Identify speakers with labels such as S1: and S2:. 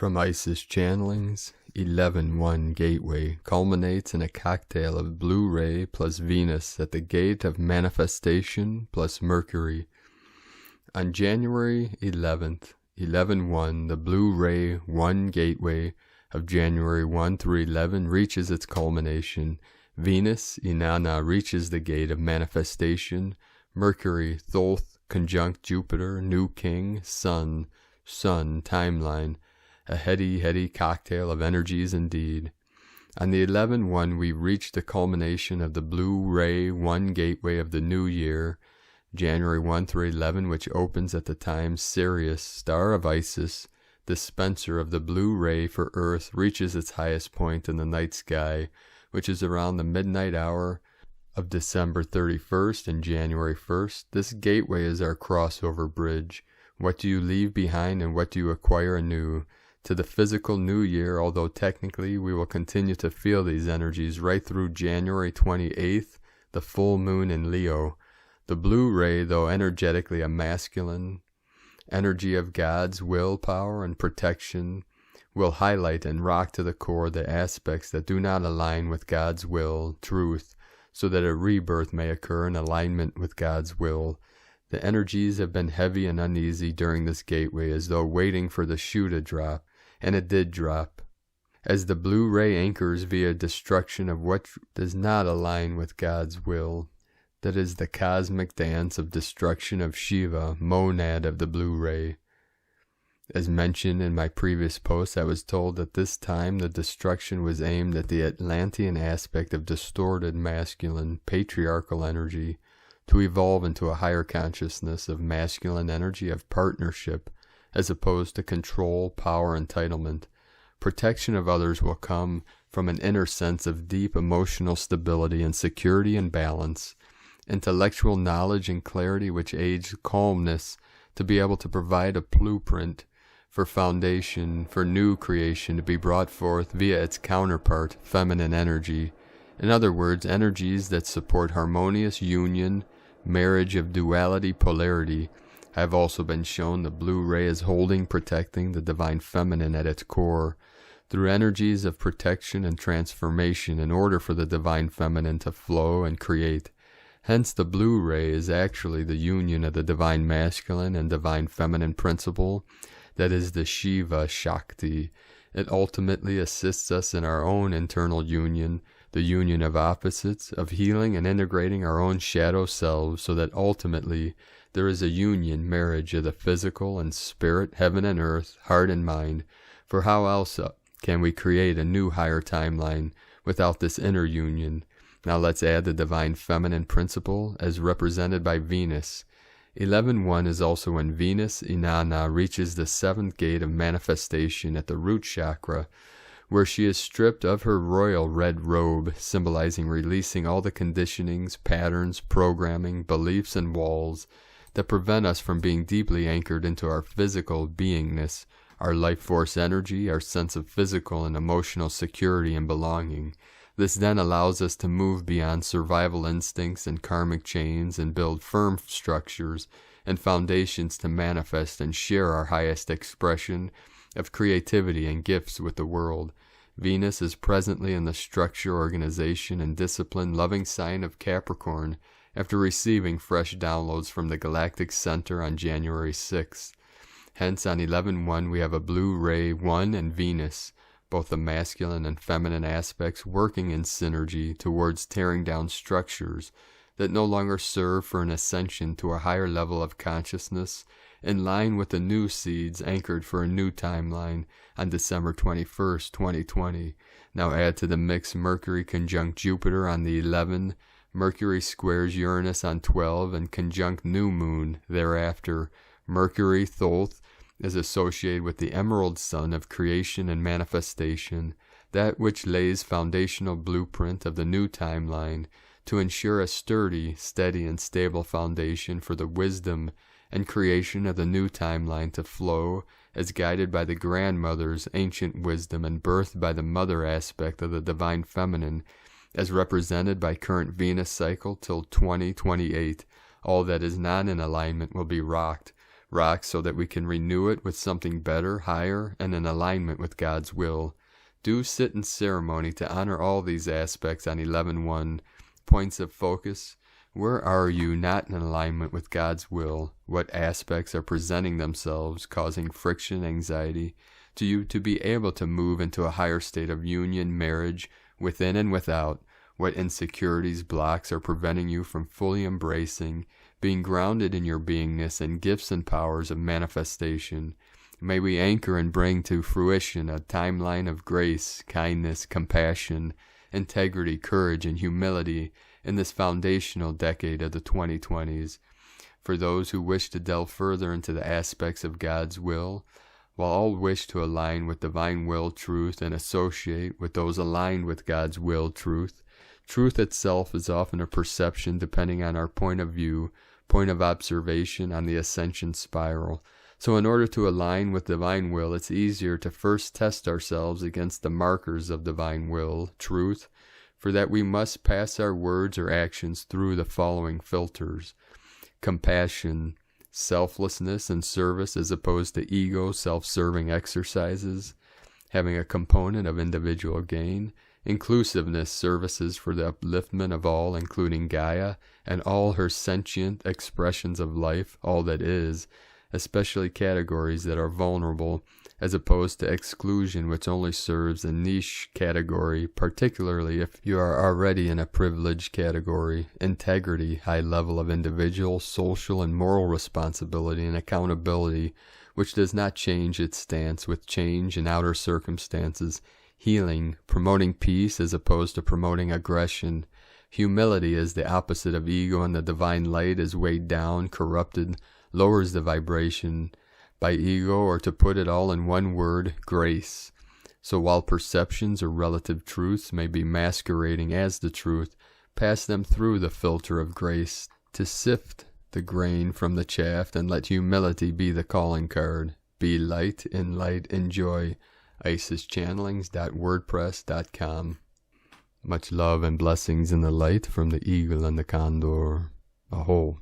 S1: From Isis Channelings, 11-1 Gateway culminates in a cocktail of blue ray plus Venus at the gate of manifestation plus Mercury. On January 11th, 11-1, the blue ray 1 gateway of January 1 through 11 reaches its culmination. Venus, Inanna, reaches the gate of manifestation. Mercury, Thoth, conjunct Jupiter, new king, sun, timeline. A heady cocktail of energies indeed. On the 11-1, we reach the culmination of the blue ray 1 gateway of the new year, January 1 through 11, which opens at the time Sirius, star of Isis, dispenser of the blue ray for Earth, reaches its highest point in the night sky, which is around the midnight hour of December 31st and January 1st. This gateway is our crossover bridge. What do you leave behind and what do you acquire anew? To the physical new year, although technically we will continue to feel these energies right through January 28th, the full moon in Leo. The blue ray, though energetically a masculine energy of God's willpower and protection, will highlight and rock to the core the aspects that do not align with God's will, truth, so that a rebirth may occur in alignment with God's will. The energies have been heavy and uneasy during this gateway, as though waiting for the shoe to drop, and it did drop. As the blue ray anchors via destruction of what does not align with God's will, that is the cosmic dance of destruction of Shiva, monad of the blue ray. As mentioned in my previous post, I was told that this time the destruction was aimed at the Atlantean aspect of distorted masculine, patriarchal energy, to evolve into a higher consciousness of masculine energy of partnership, as opposed to control, power, entitlement. Protection of others will come from an inner sense of deep emotional stability and security and balance, intellectual knowledge and clarity which aids calmness to be able to provide a blueprint for foundation, for new creation to be brought forth via its counterpart, feminine energy. In other words, energies that support harmonious union, marriage of duality, polarity. I have also been shown the blue ray is holding, protecting the divine feminine at its core, through energies of protection and transformation in order for the divine feminine to flow and create. Hence the blue ray is actually the union of the divine masculine and divine feminine principle, that is the Shiva Shakti. It ultimately assists us in our own internal union, the union of opposites, of healing and integrating our own shadow selves, so that ultimately there is a union, marriage of the physical and spirit, heaven and earth, heart and mind. For how else can we create a new higher timeline without this inner union? Now let's add the divine feminine principle as represented by Venus. 11-1 is also when Venus, Inanna, reaches the 7th gate of manifestation at the root chakra, where she is stripped of her royal red robe, symbolizing releasing all the conditionings, patterns, programming, beliefs, and walls that prevent us from being deeply anchored into our physical beingness, our life force energy, our sense of physical and emotional security and belonging. This then allows us to move beyond survival instincts and karmic chains and build firm structures and foundations to manifest and share our highest expression of creativity and gifts with the world. Venus is presently in the structure, organization, and discipline-loving sign of Capricorn after receiving fresh downloads from the galactic center on January 6th. Hence, on 11-1, we have a blue ray 1 and Venus, both the masculine and feminine aspects working in synergy towards tearing down structures that no longer serve for an ascension to a higher level of consciousness, in line with the new seeds anchored for a new timeline on December 21st, 2020. Now add to the mix Mercury conjunct Jupiter on the 11, Mercury squares Uranus on 12, and conjunct new moon thereafter. Mercury, Thoth, is associated with the emerald sun of creation and manifestation, that which lays foundational blueprint of the new timeline to ensure a sturdy, steady, and stable foundation for the wisdom and creation of the new timeline to flow as guided by the grandmother's ancient wisdom and birthed by the mother aspect of the divine feminine, as represented by current Venus cycle till 2028. All that is not in alignment will be rocked, rock so that we can renew it with something better, higher, and in alignment with God's will. Do sit in ceremony to honor all these aspects on 11.1. Points of focus. Where are you not in alignment with God's will? What aspects are presenting themselves, causing friction, anxiety, to you to be able to move into a higher state of union, marriage, within and without? What insecurities, blocks are preventing you from fully embracing, being grounded in your beingness and gifts and powers of manifestation? May we anchor and bring to fruition a timeline of grace, kindness, compassion, integrity, courage, and humility in this foundational decade of the 2020s. For those who wish to delve further into the aspects of God's will, while all wish to align with divine will, truth, and associate with those aligned with God's will, truth, truth itself is often a perception depending on our point of view, point of observation on the ascension spiral. So in order to align with divine will, it's easier to first test ourselves against the markers of divine will, truth, for that we must pass our words or actions through the following filters: compassion, selflessness and service as opposed to ego, self-serving exercises, having a component of individual gain; inclusiveness, services for the upliftment of all, including Gaia and all her sentient expressions of life, all that is, especially categories that are vulnerable, as opposed to exclusion, which only serves a niche category, particularly if you are already in a privileged category; integrity, high level of individual, social, and moral responsibility and accountability, which does not change its stance with change in outer circumstances; healing, promoting peace as opposed to promoting aggression; humility is the opposite of ego, and the divine light is weighed down, corrupted, lowers the vibration by ego, or to put it all in one word, grace. So while perceptions or relative truths may be masquerading as the truth, pass them through the filter of grace to sift the grain from the chaff, and let humility be the calling card. Be light, in light, in joy. IsisChannelings.wordpress.com. Much love and blessings in the light from the eagle and the condor. Aho.